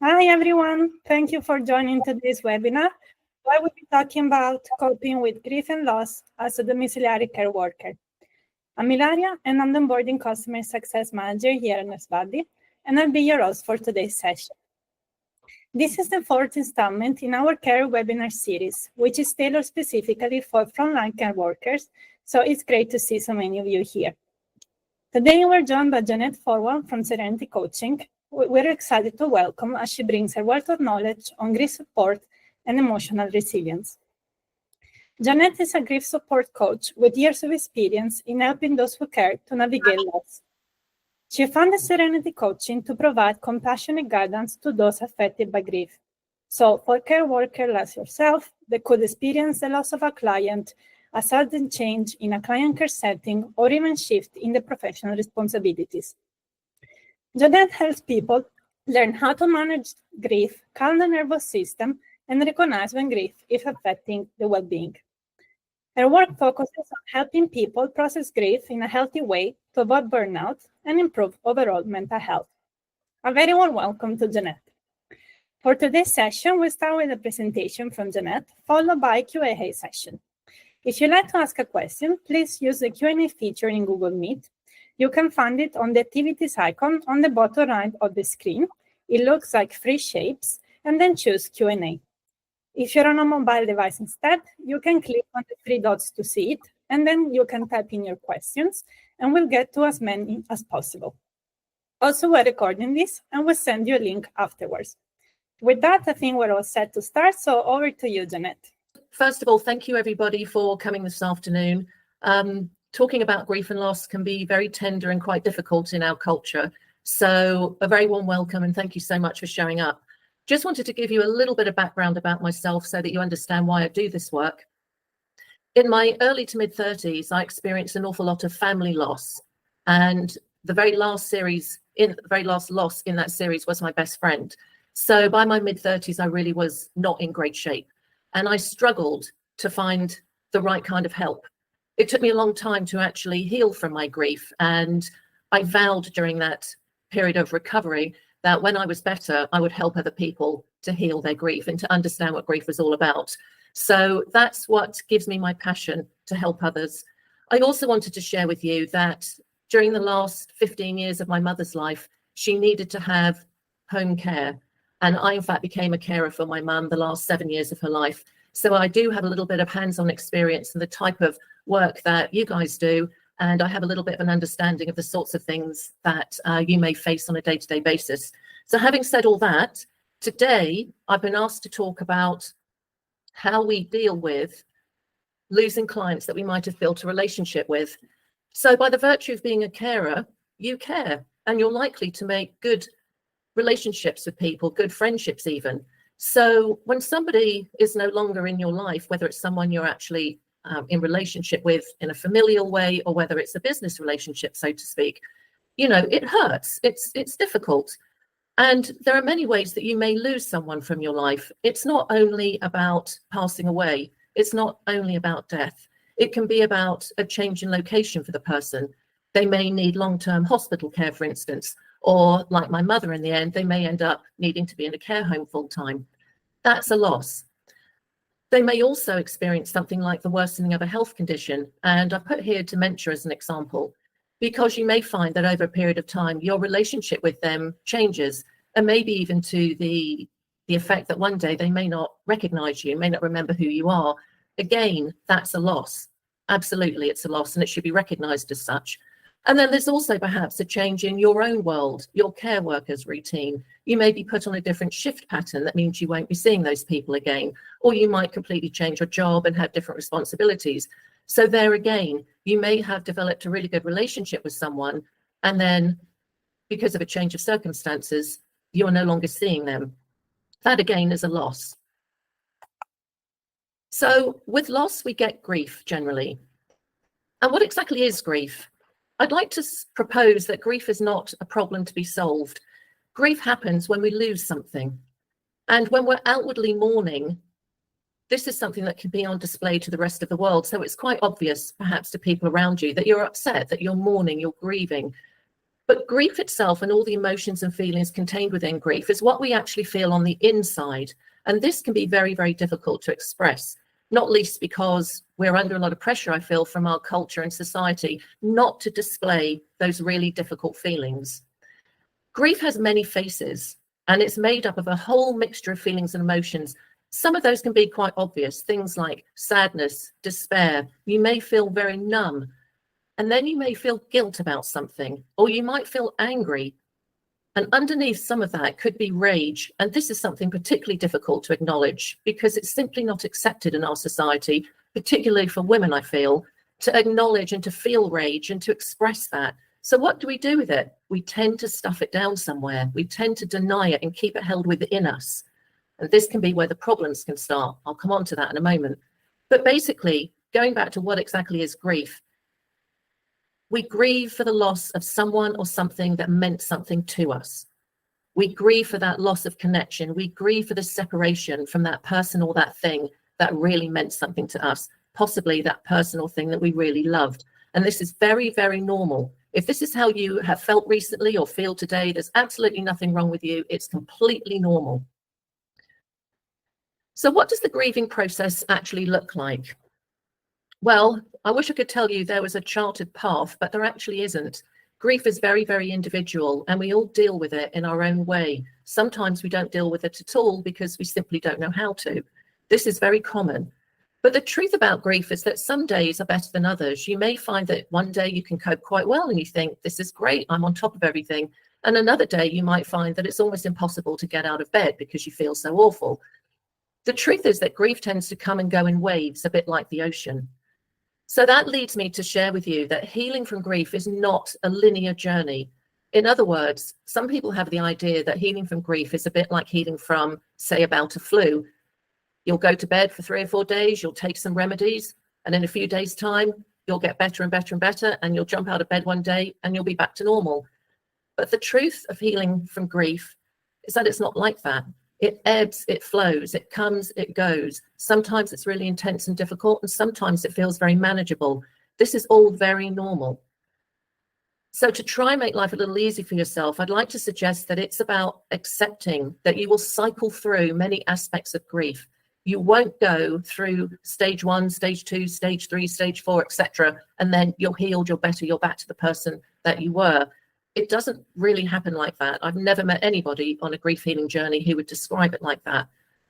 Hi everyone, thank you for joining today's webinar. I will be talking about coping with grief and loss as a domiciliary care worker. I'm Ilaria and I'm the onboarding customer success manager here at Nursebuddy, and I'll be your host for today's session. This is the fourth installment in our care webinar series, which is tailored specifically for frontline care workers, so it's great to see so many of you here. Today we're joined by Jeanette Forwell from Serenity Coaching. We're excited to welcome as she brings her wealth of knowledge on grief support and emotional resilience. Jeanette is a grief support coach with years of experience in helping those who care to navigate loss. She founded Serenity Coaching to provide compassionate guidance to those affected by grief. So for care workers like yourself that could experience the loss of a client, a sudden change in a client care setting, or even shift in the professional responsibilities. Jeanette helps people learn how to manage grief, calm the nervous system, and recognize when grief is affecting the well-being. Her work focuses on helping people process grief in a healthy way to avoid burnout and improve overall mental health. A very warm welcome to Jeanette. For today's session, we'll start with a presentation from Jeanette, followed by a Q&A session. If you'd like to ask a question, please use the Q&A feature in Google Meet. You can find it on the activities icon on the bottom right of the screen. It looks like three shapes, and then choose Q&A. If you're on a mobile device instead, you can click on the three dots to see it, and then you can type in your questions, and we'll get to as many as possible. Also, we're recording this, and we'll send you a link afterwards. With that, I think we're all set to start, so over to you, Jeanette. First of all, thank you everybody for coming this afternoon. Talking about grief and loss can be very tender and quite difficult in our culture. So a very warm welcome and thank you so much for showing up. Just wanted to give you a little bit of background about myself so that you understand why I do this work. In my early to mid 30s, I experienced an awful lot of family loss. And the very last loss in that series was my best friend. So by my mid 30s, I really was not in great shape. And I struggled to find the right kind of help. It took me a long time to actually heal from my grief. And I vowed during that period of recovery that when I was better, I would help other people to heal their grief and to understand what grief was all about. So that's what gives me my passion to help others. I also wanted to share with you that during the last 15 years of my mother's life, she needed to have home care. And I, in fact, became a carer for my mum the last 7 years of her life. So I do have a little bit of hands-on experience in the type of work that you guys do. And I have a little bit of an understanding of the sorts of things that you may face on a day-to-day basis. So having said all that, today I've been asked to talk about how we deal with losing clients that we might have built a relationship with. So by the virtue of being a carer, you care, and you're likely to make good relationships with people, good friendships even. So when somebody is no longer in your life, whether it's someone you're actually in relationship with in a familial way, or whether it's a business relationship, so to speak, you know, it hurts. It's difficult. And there are many ways that you may lose someone from your life. It's not only about passing away. It's not only about death. It can be about a change in location for the person. They may need long-term hospital care, for instance, or like my mother in the end, they may end up needing to be in a care home full time. That's a loss. They may also experience something like the worsening of a health condition. And I've put here dementia as an example, because you may find that over a period of time, your relationship with them changes, and maybe even to the effect that one day they may not recognize you, may not remember who you are. Again, that's a loss. Absolutely, it's a loss, and it should be recognized as such. And then there's also perhaps a change in your own world, your care workers routine. You may be put on a different shift pattern. That means you won't be seeing those people again, or you might completely change your job and have different responsibilities. So there again, you may have developed a really good relationship with someone, and then because of a change of circumstances, you're no longer seeing them. That again is a loss. So with loss, we get grief generally. And what exactly is grief? I'd like to propose that grief is not a problem to be solved. Grief happens when we lose something. And when we're outwardly mourning, this is something that can be on display to the rest of the world. So it's quite obvious, perhaps, to people around you that you're upset, that you're mourning, you're grieving. But grief itself and all the emotions and feelings contained within grief is what we actually feel on the inside. And this can be very, very difficult to express, not least because we're under a lot of pressure, I feel, from our culture and society not to display those really difficult feelings. Grief has many faces, and it's made up of a whole mixture of feelings and emotions. Some of those can be quite obvious, things like sadness, despair. You may feel very numb, and then you may feel guilt about something, or you might feel angry. And underneath some of that could be rage. And this is something particularly difficult to acknowledge because it's simply not accepted in our society, particularly for women, I feel, to acknowledge and to feel rage and to express that. So what do we do with it? We tend to stuff it down somewhere. We tend to deny it and keep it held within us. And this can be where the problems can start. I'll come on to that in a moment. But basically, going back to what exactly is grief, we grieve for the loss of someone or something that meant something to us. We grieve for that loss of connection. We grieve for the separation from that person or that thing that really meant something to us, possibly that person or thing that we really loved. And this is very, very normal. If this is how you have felt recently or feel today, there's absolutely nothing wrong with you. It's completely normal. So what does the grieving process actually look like? Well, I wish I could tell you there was a charted path, but there actually isn't. Grief is very, very individual, and we all deal with it in our own way. Sometimes we don't deal with it at all because we simply don't know how to. This is very common. But the truth about grief is that some days are better than others. You may find that one day you can cope quite well and you think, this is great, I'm on top of everything. And another day you might find that it's almost impossible to get out of bed because you feel so awful. The truth is that grief tends to come and go in waves, a bit like the ocean. So that leads me to share with you that healing from grief is not a linear journey. In other words, some people have the idea that healing from grief is a bit like healing from, say, a bout of flu. You'll go to bed for 3 or 4 days, you'll take some remedies, and in a few days' time, you'll get better and better and better, and you'll jump out of bed one day and you'll be back to normal. But the truth of healing from grief is that it's not like that. It ebbs, it flows, it comes, it goes. Sometimes it's really intense and difficult, and sometimes it feels very manageable. This is all very normal. So to try and make life a little easy for yourself, I'd like to suggest that it's about accepting that you will cycle through many aspects of grief. You won't go through stage 1, stage 2, stage 3, stage 4, etc., and then you're healed, you're better, you're back to the person that you were. It doesn't really happen like that. I've never met anybody on a grief healing journey who would describe it like that.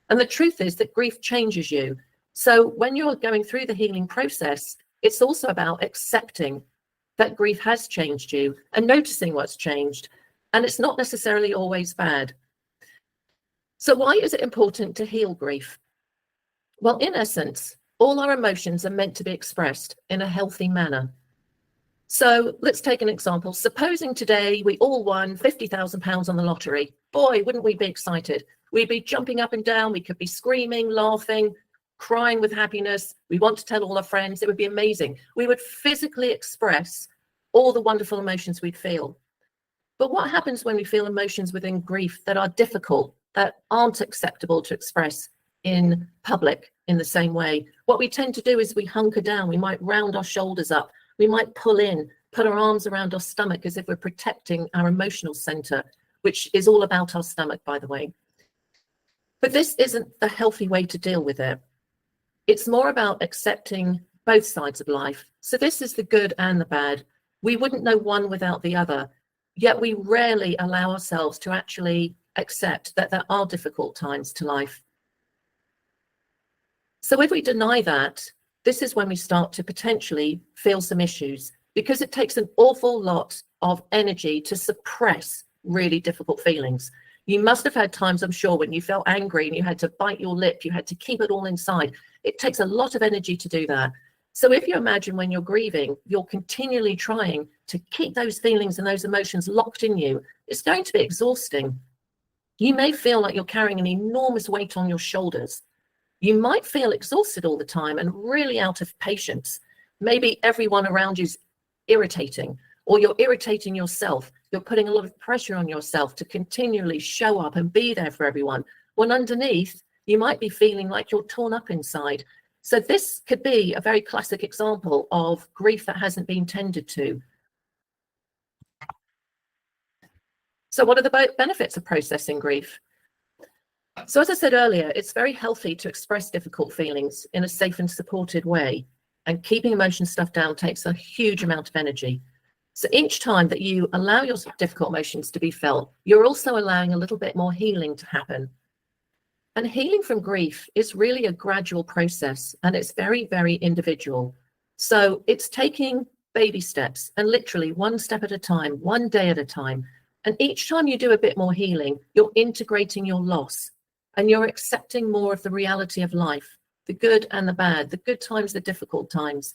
And the truth is that grief changes you. So when you're going through the healing process, it's also about accepting that grief has changed you and noticing what's changed. And it's not necessarily always bad. So why is it important to heal grief? Well, in essence, all our emotions are meant to be expressed in a healthy manner. So let's take an example. Supposing today we all won £50,000 on the lottery. Boy, wouldn't we be excited? We'd be jumping up and down. We could be screaming, laughing, crying with happiness. We want to tell all our friends. It would be amazing. We would physically express all the wonderful emotions we'd feel. But what happens when we feel emotions within grief that are difficult, that aren't acceptable to express in public in the same way? What we tend to do is we hunker down. We might round our shoulders up. We might pull in, put our arms around our stomach as if we're protecting our emotional center, which is all about our stomach, by the way. But this isn't the healthy way to deal with it. It's more about accepting both sides of life. So this is the good and the bad. We wouldn't know one without the other, yet we rarely allow ourselves to actually accept that there are difficult times to life. So if we deny that, this is when we start to potentially feel some issues, because it takes an awful lot of energy to suppress really difficult feelings. You must have had times, I'm sure, when you felt angry and you had to bite your lip, you had to keep it all inside. It takes a lot of energy to do that. So if you imagine when you're grieving, you're continually trying to keep those feelings and those emotions locked in you, it's going to be exhausting. You may feel like you're carrying an enormous weight on your shoulders. You might feel exhausted all the time and really out of patience. Maybe everyone around you's irritating, or you're irritating yourself. You're putting a lot of pressure on yourself to continually show up and be there for everyone, when underneath you might be feeling like you're torn up inside. So this could be a very classic example of grief that hasn't been tended to. So what are the benefits of processing grief? So as I said earlier, it's very healthy to express difficult feelings in a safe and supported way. And keeping emotion stuff down takes a huge amount of energy. So each time that you allow your difficult emotions to be felt, you're also allowing a little bit more healing to happen. And healing from grief is really a gradual process, and it's very, very individual. So it's taking baby steps, and literally one step at a time, one day at a time. And each time you do a bit more healing, you're integrating your loss, and you're accepting more of the reality of life, the good and the bad, the good times, the difficult times.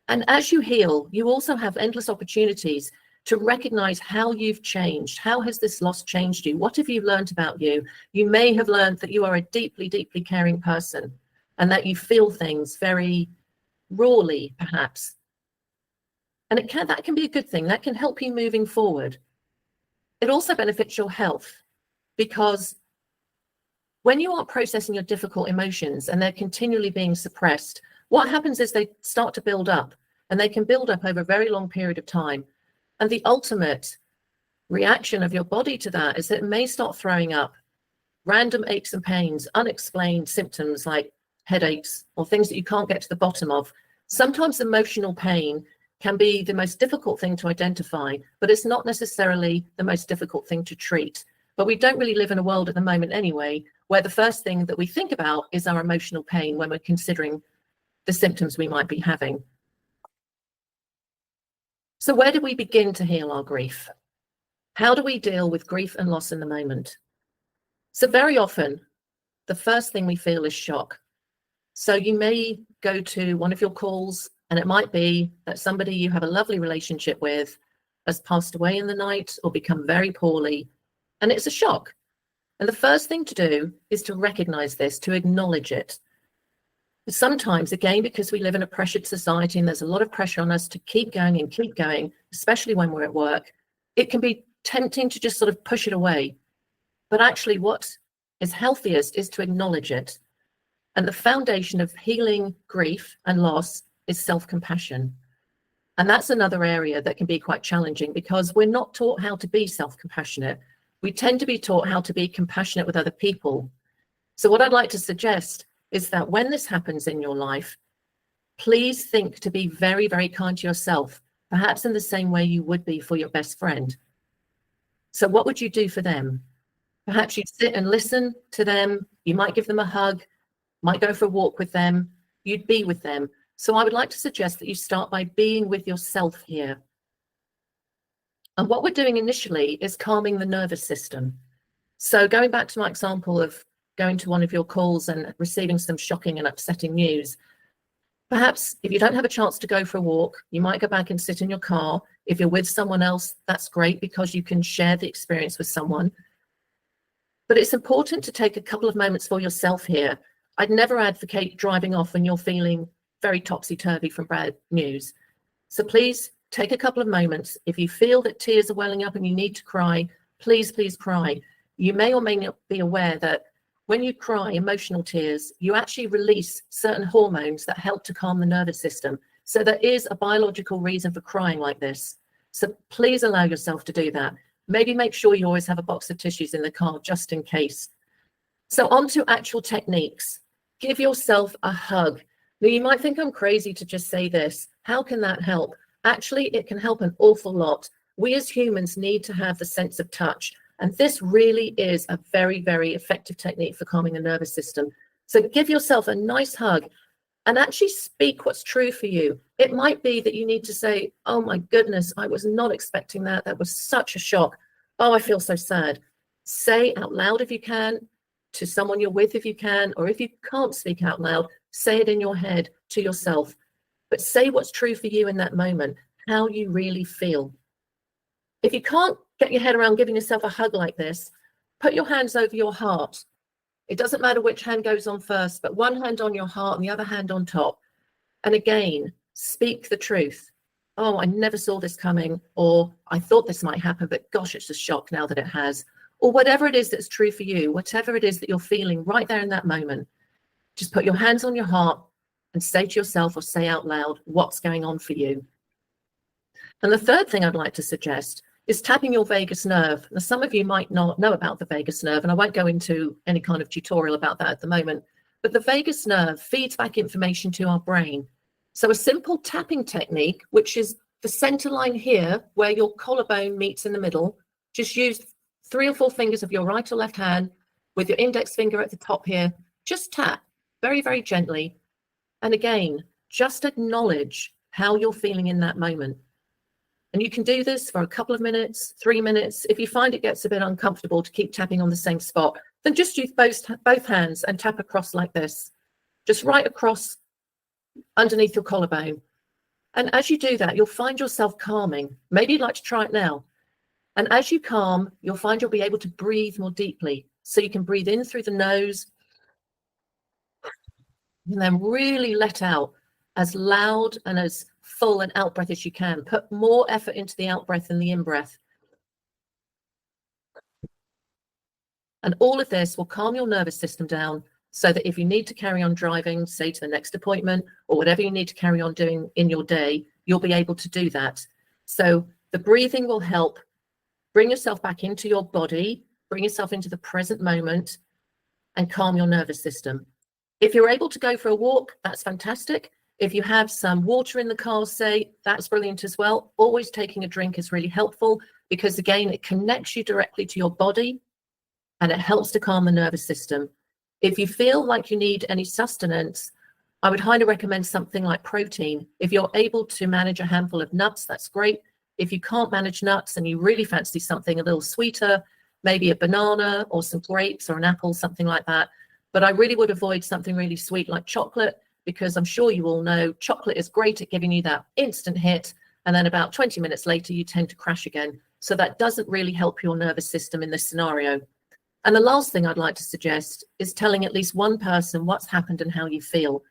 And as you heal, you also have endless opportunities to recognize how you've changed. How has this loss changed you? What have you learned about you? You may have learned that you are a deeply, deeply caring person, and that you feel things very rawly, perhaps. And that can be a good thing. That can help you moving forward. It also benefits your health, because when you are processing your difficult emotions and they're continually being suppressed, what happens is they start to build up, and they can build up over a very long period of time. And the ultimate reaction of your body to that is that it may start throwing up random aches and pains, unexplained symptoms like headaches or things that you can't get to the bottom of. Sometimes emotional pain can be the most difficult thing to identify, but it's not necessarily the most difficult thing to treat. But we don't really live in a world at the moment anyway, where the first thing that we think about is our emotional pain when we're considering the symptoms we might be having. So where do we begin to heal our grief? How do we deal with grief and loss in the moment? So very often, the first thing we feel is shock. So you may go to one of your calls, and it might be that somebody you have a lovely relationship with has passed away in the night or become very poorly, and it's a shock. And the first thing to do is to recognize this, to acknowledge it. Sometimes, again, because we live in a pressured society and there's a lot of pressure on us to keep going and keep going, especially when we're at work, it can be tempting to just sort of push it away. But actually, what is healthiest is to acknowledge it. And the foundation of healing grief and loss is self-compassion. And that's another area that can be quite challenging, because we're not taught how to be self-compassionate. We tend to be taught how to be compassionate with other people. So what I'd like to suggest is that when this happens in your life, please think to be very, very kind to yourself, perhaps in the same way you would be for your best friend. So what would you do for them? Perhaps you'd sit and listen to them. You might give them a hug, might go for a walk with them. You'd be with them. So I would like to suggest that you start by being with yourself here. And what we're doing initially is calming the nervous system. So going back to my example of going to one of your calls and receiving some shocking and upsetting news, perhaps if you don't have a chance to go for a walk, you might go back and sit in your car. If you're with someone else, that's great, because you can share the experience with someone. But it's important to take a couple of moments for yourself here. I'd never advocate driving off when you're feeling very topsy-turvy from bad news. So please take a couple of moments. If you feel that tears are welling up and you need to cry, please, please cry. You may or may not be aware that when you cry emotional tears, you actually release certain hormones that help to calm the nervous system. So there is a biological reason for crying like this. So please allow yourself to do that. Maybe make sure you always have a box of tissues in the car just in case. So on to actual techniques. Give yourself a hug. Now, you might think I'm crazy to just say this. How can that help? Actually, it can help an awful lot. We as humans need to have the sense of touch. And this really is a very, very effective technique for calming the nervous system. So give yourself a nice hug and actually speak what's true for you. It might be that you need to say, oh my goodness, I was not expecting that. That was such a shock. Oh, I feel so sad. Say out loud if you can, to someone you're with if you can, or if you can't speak out loud, say it in your head to yourself. But say what's true for you in that moment, how you really feel. If you can't get your head around giving yourself a hug like this, put your hands over your heart. It doesn't matter which hand goes on first, but one hand on your heart and the other hand on top. And again, speak the truth. Oh, I never saw this coming, or I thought this might happen, but gosh, it's a shock now that it has. Or whatever it is that's true for you, whatever it is that you're feeling right there in that moment, just put your hands on your heart and say to yourself or say out loud what's going on for you. And the third thing I'd like to suggest is tapping your vagus nerve. Now, some of you might not know about the vagus nerve, and I won't go into any kind of tutorial about that at the moment, but the vagus nerve feeds back information to our brain. So a simple tapping technique, which is the center line here, where your collarbone meets in the middle, just use 3 or 4 fingers of your right or left hand with your index finger at the top here, just tap very, very gently. And again, just acknowledge how you're feeling in that moment. And you can do this for a couple of minutes, 3 minutes. If you find it gets a bit uncomfortable to keep tapping on the same spot, then just use both hands and tap across like this, just right across underneath your collarbone. And as you do that, you'll find yourself calming. Maybe you'd like to try it now. And as you calm, you'll find you'll be able to breathe more deeply. So you can breathe in through the nose and then really let out as loud and as full an out breath as you can. Put more effort into the out breath than the in breath. And all of this will calm your nervous system down so that if you need to carry on driving, say to the next appointment, or whatever you need to carry on doing in your day, you'll be able to do that. So the breathing will help bring yourself back into your body, bring yourself into the present moment, and calm your nervous system. If you're able to go for a walk, that's fantastic. If you have some water in the car, say, that's brilliant as well. Always taking a drink is really helpful because, again, it connects you directly to your body and it helps to calm the nervous system. If you feel like you need any sustenance, I would highly recommend something like protein. If you're able to manage a handful of nuts, that's great. If you can't manage nuts and you really fancy something a little sweeter, maybe a banana or some grapes or an apple, something like that. But I really would avoid something really sweet like chocolate, because I'm sure you all know chocolate is great at giving you that instant hit. And then about 20 minutes later, you tend to crash again. So that doesn't really help your nervous system in this scenario. And the last thing I'd like to suggest is telling at least one person what's happened and how you feel.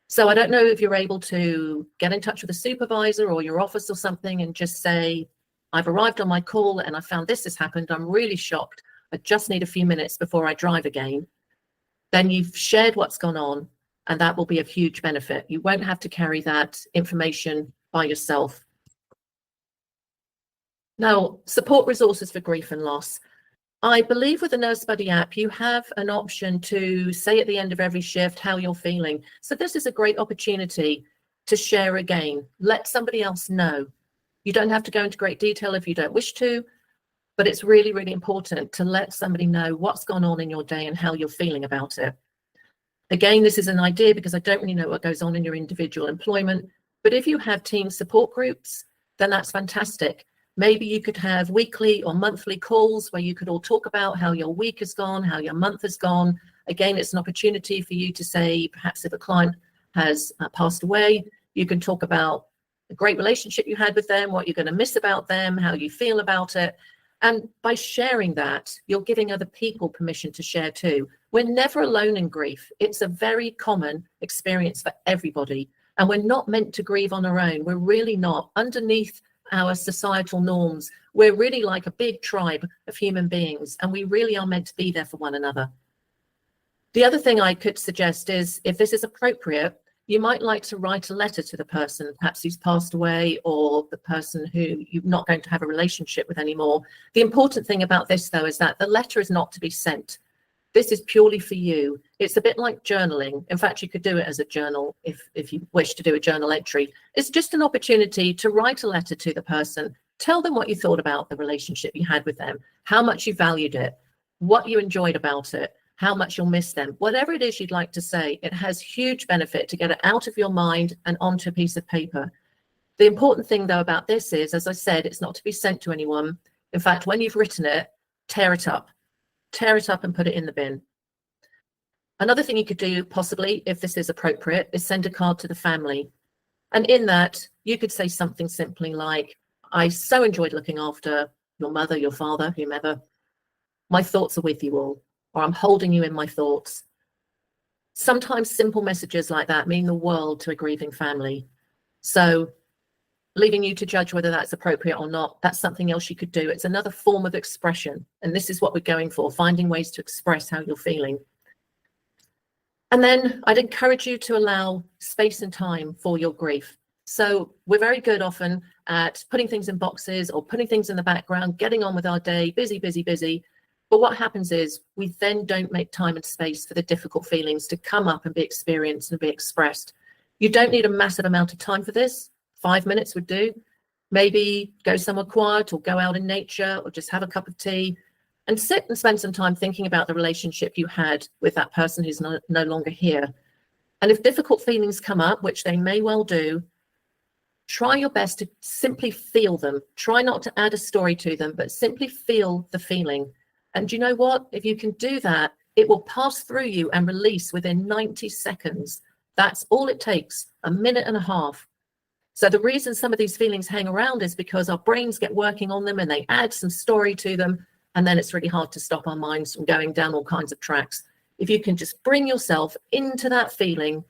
So I don't know if you're able to get in touch with a supervisor or your office or something and just say, I've arrived on my call and I found this has happened. I'm really shocked. I just need a few minutes before I drive again. Then you've shared what's gone on, and that will be of huge benefit. You won't have to carry that information by yourself. Now, support resources for grief and loss. I believe with the Nurse Buddy app, you have an option to say at the end of every shift how you're feeling. So this is a great opportunity to share again. Let somebody else know. You don't have to go into great detail if you don't wish to, but it's really, really important to let somebody know what's gone on in your day and how you're feeling about it. Again, this is an idea because I don't really know what goes on in your individual employment, but if you have team support groups, then that's fantastic. Maybe you could have weekly or monthly calls where you could all talk about how your week has gone, how your month has gone. Again, it's an opportunity for you to say, perhaps if a client has passed away, you can talk about the great relationship you had with them, what you're going to miss about them, how you feel about it. And by sharing that, you're giving other people permission to share too. We're never alone in grief. It's a very common experience for everybody. And we're not meant to grieve on our own. We're really not. Underneath our societal norms, we're really like a big tribe of human beings, and we really are meant to be there for one another. The other thing I could suggest is, if this is appropriate, you might like to write a letter to the person, perhaps who's passed away, or the person who you're not going to have a relationship with anymore. The important thing about this, though, is that the letter is not to be sent. This is purely for you. It's a bit like journaling. In fact, you could do it as a journal if you wish to do a journal entry. It's just an opportunity to write a letter to the person, tell them what you thought about the relationship you had with them, how much you valued it, what you enjoyed about it, how much you'll miss them. Whatever it is you'd like to say, it has huge benefit to get it out of your mind and onto a piece of paper. The important thing, though, about this is, as I said, it's not to be sent to anyone. In fact, when you've written it, tear it up and put it in the bin. Another thing you could do, possibly, if this is appropriate, is send a card to the family. And in that, you could say something simply like, I so enjoyed looking after your mother, your father, whomever. My thoughts are with you all, or I'm holding you in my thoughts. Sometimes simple messages like that mean the world to a grieving family. So leaving you to judge whether that's appropriate or not, that's something else you could do. It's another form of expression. And this is what we're going for, finding ways to express how you're feeling. And then I'd encourage you to allow space and time for your grief. So we're very good often at putting things in boxes or putting things in the background, getting on with our day, busy, busy, busy. But what happens is we then don't make time and space for the difficult feelings to come up and be experienced and be expressed. You don't need a massive amount of time for this. 5 minutes would do. Maybe go somewhere quiet or go out in nature or just have a cup of tea and sit and spend some time thinking about the relationship you had with that person who's no longer here. And if difficult feelings come up, which they may well do, try your best to simply feel them. Try not to add a story to them, but simply feel the feeling. And you know what? If you can do that, it will pass through you and release within 90 seconds. That's all it takes, a minute and a half. So the reason some of these feelings hang around is because our brains get working on them and they add some story to them. And then it's really hard to stop our minds from going down all kinds of tracks. If you can just bring yourself into that feeling,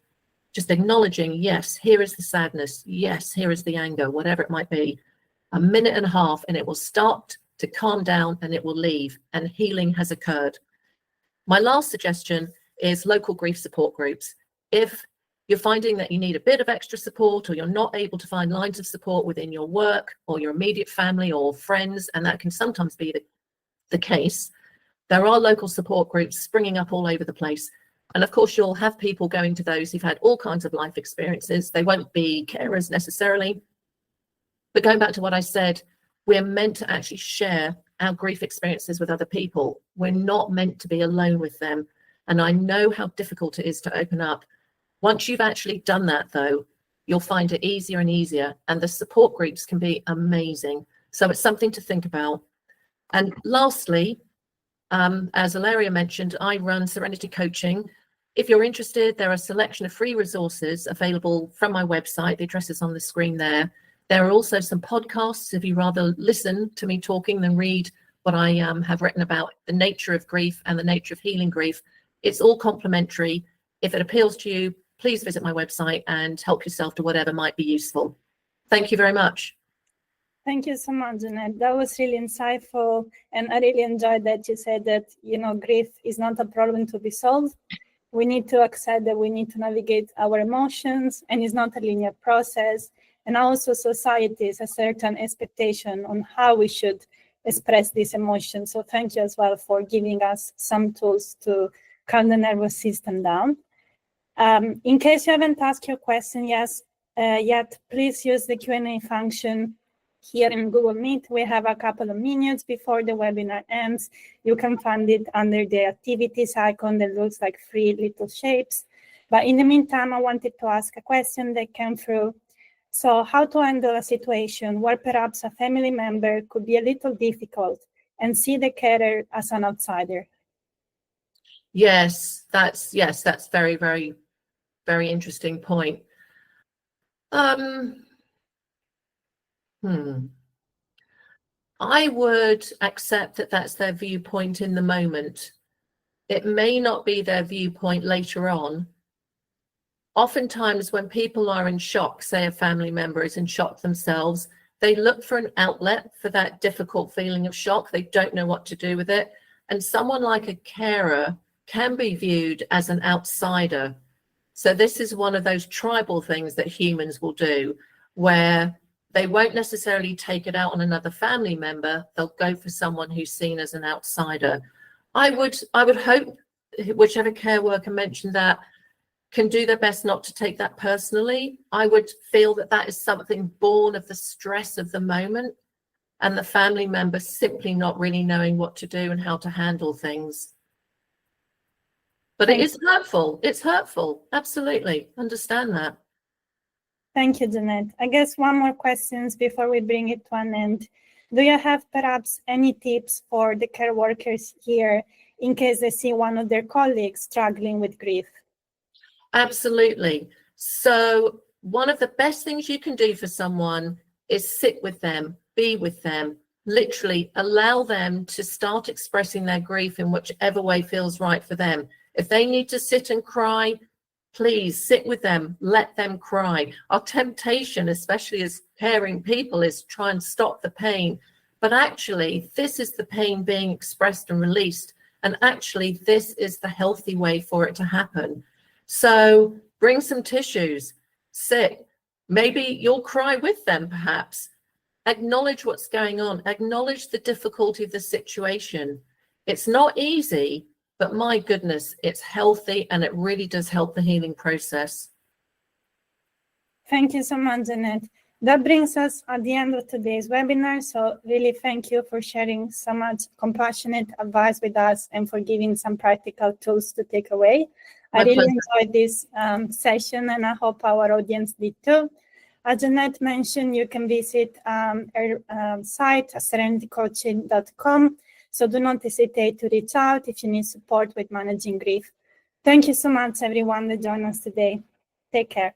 just acknowledging, yes, here is the sadness. Yes, here is the anger, whatever it might be. A minute and a half and it will start to calm down and it will leave and healing has occurred. My last suggestion is local grief support groups. If you're finding that you need a bit of extra support or you're not able to find lines of support within your work or your immediate family or friends, and that can sometimes be the case, there are local support groups springing up all over the place. And of course, you'll have people going to those who've had all kinds of life experiences. They won't be carers necessarily. But going back to what I said, we're meant to actually share our grief experiences with other people. We're not meant to be alone with them. And I know how difficult it is to open up. Once you've actually done that, though, you'll find it easier and easier. And the support groups can be amazing. So it's something to think about. And lastly, as Ilaria mentioned, I run Serenity Coaching. If you're interested, there are a selection of free resources available from my website. The address is on the screen there. There are also some podcasts if you rather listen to me talking than read what I have written about the nature of grief and the nature of healing grief. It's all complimentary. If it appeals to you, please visit my website and help yourself to whatever might be useful. Thank you very much. Thank you so much, Jeanette. That was really insightful. And I really enjoyed that you said that, grief is not a problem to be solved. We need to accept that we need to navigate our emotions and it's not a linear process. And also society is a certain expectation on how we should express these emotions. So thank you as well for giving us some tools to calm the nervous system down. In case you haven't asked your question yet, please use the Q&A function here in Google Meet. We have a couple of minutes before the webinar ends. You can find it under the activities icon that looks like 3 little shapes. But in the meantime, I wanted to ask a question that came through. So how to handle a situation where perhaps a family member could be a little difficult and see the carer as an outsider? Yes, that's very, very, very interesting point. I would accept that that's their viewpoint in the moment. It may not be their viewpoint later on. Oftentimes when people are in shock, say a family member is in shock themselves, they look for an outlet for that difficult feeling of shock. They don't know what to do with it. And someone like a carer can be viewed as an outsider. So this is one of those tribal things that humans will do, where they won't necessarily take it out on another family member. They'll go for someone who's seen as an outsider. I would hope whichever care worker mentioned that can do their best not to take that personally. I would feel that that is something born of the stress of the moment and the family member simply not really knowing what to do and how to handle things. But it is hurtful. It's hurtful. Absolutely. Understand that. Thank you, Jeanette. I guess one more question before we bring it to an end. Do you have perhaps any tips for the care workers here in case they see one of their colleagues struggling with grief? Absolutely. So one of the best things you can do for someone is sit with them, be with them, literally allow them to start expressing their grief in whichever way feels right for them. If they need to sit and cry, please sit with them, let them cry. Our temptation, especially as caring people, is try and stop the pain. But actually, this is the pain being expressed and released. And actually, this is the healthy way for it to happen. So bring some tissues, sit, Maybe you'll cry with them, perhaps. Acknowledge what's going on. Acknowledge the difficulty of the situation. It's not easy, but my goodness, it's healthy and it really does help the healing process. Thank you so much, Jeanette. That brings us at the end of today's webinar. So really thank you for sharing so much compassionate advice with us and for giving some practical tools to take away. I really enjoyed this session, and I hope our audience did too. As Jeanette mentioned, you can visit our site, serenitycoaching.com. So do not hesitate to reach out if you need support with managing grief. Thank you so much, everyone, that joined us today. Take care.